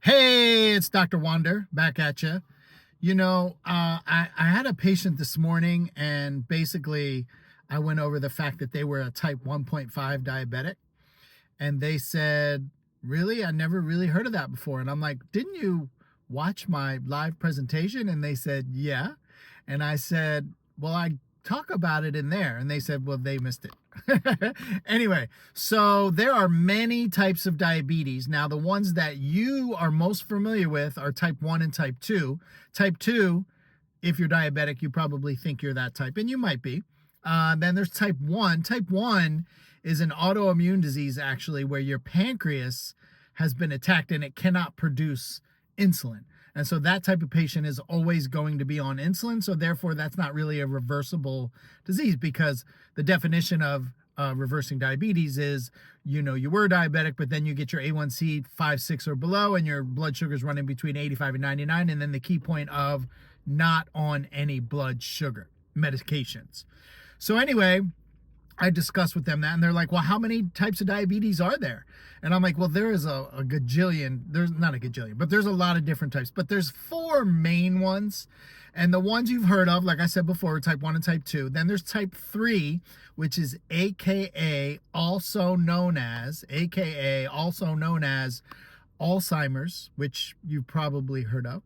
Hey, it's Dr. Wander back at you. I had a patient this morning, and basically I went over the fact that they were a type 1.5 diabetic. And they said, really? I never really heard of that before. And I'm like, didn't you watch my live presentation? And they said, yeah. And I said, well, I talk about it in there. And they said, well, they missed it. Anyway, so there are many types of diabetes. Now, the ones that you are most familiar with are type 1 and type 2. Type 2, if you're diabetic, you probably think you're that type, and you might be. Then there's type 1. Type 1 is an autoimmune disease, actually, where your pancreas has been attacked and it cannot produce insulin. And so that type of patient is always going to be on insulin. So therefore, that's not really a reversible disease, because the definition of reversing diabetes is, you were diabetic, but then you get your A1C 5, 6 or below, and your blood sugar is running between 85 and 99. And then the key point of not on any blood sugar medications. So anyway, I discussed with them that, and they're like, well, how many types of diabetes are there? And I'm like, well, there is a gajillion. There's not a gajillion, but there's a lot of different types. But there's 4 main ones. And the ones you've heard of, like I said before, type 1 and type 2. Then there's type 3, which is AKA also known as Alzheimer's, which you've probably heard of.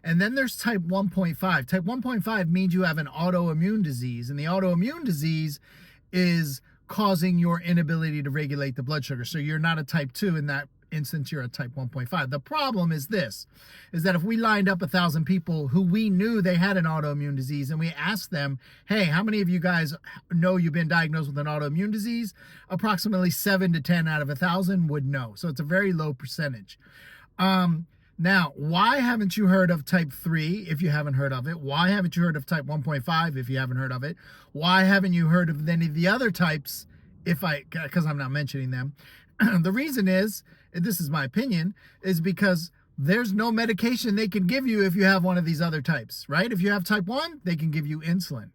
And then there's type 1.5. Type 1.5 means you have an autoimmune disease. And the autoimmune disease is causing your inability to regulate the blood sugar. So you're not a type 2 in that instance, you're a type 1.5. The problem is this, is that if we lined up 1,000 people who we knew they had an autoimmune disease and we asked them, hey, how many of you guys know you've been diagnosed with an autoimmune disease? Approximately 7 to 10 out of 1,000 would know. So it's a very low percentage. Now, why haven't you heard of type 3 if you haven't heard of it? Why haven't you heard of type 1.5 if you haven't heard of it? Why haven't you heard of any of the other types because I'm not mentioning them? The reason is, this is my opinion, is because there's no medication they can give you if you have one of these other types, right? If you have type 1, they can give you insulin.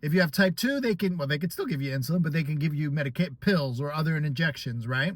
If you have type 2, they can still give you insulin, but they can give you pills or other injections, right?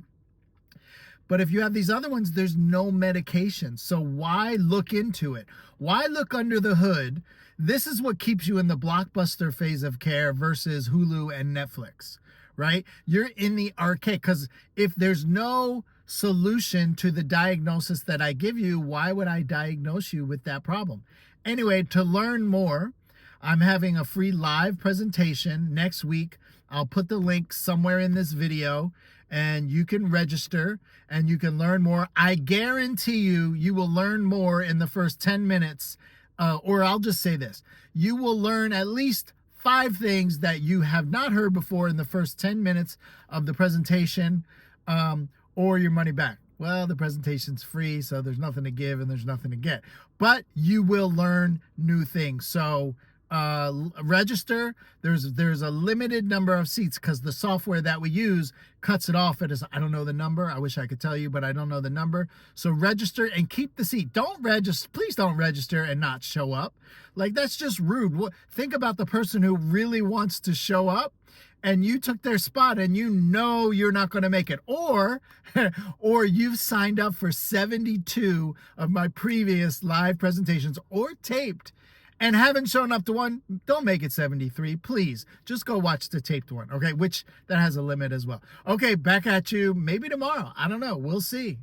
But if you have these other ones, there's no medication. So why look into it? Why look under the hood? This is what keeps you in the blockbuster phase of care versus Hulu and Netflix, right? You're in the arcade, because if there's no solution to the diagnosis that I give you, why would I diagnose you with that problem? Anyway, to learn more, I'm having a free live presentation next week. I'll put the link somewhere in this video, and you can register and you can learn more. I guarantee you will learn more in the first 10 minutes. Or I'll just say this, you will learn at least 5 things that you have not heard before in the first 10 minutes of the presentation, or your money back. Well, the presentation's free, so there's nothing to give and there's nothing to get. But you will learn new things. So register. There's a limited number of seats, because the software that we use cuts it off. I don't know the number. I wish I could tell you, but I don't know the number. So register and keep the seat. Please don't register and not show up. Like, that's just rude. Think about the person who really wants to show up, and you took their spot and you know you're not going to make it. Or you've signed up for 72 of my previous live presentations or taped and haven't shown up to one. Don't make it 73, please. Just go watch the taped one, okay? Which that has a limit as well. Okay, back at you maybe tomorrow. I don't know. We'll see.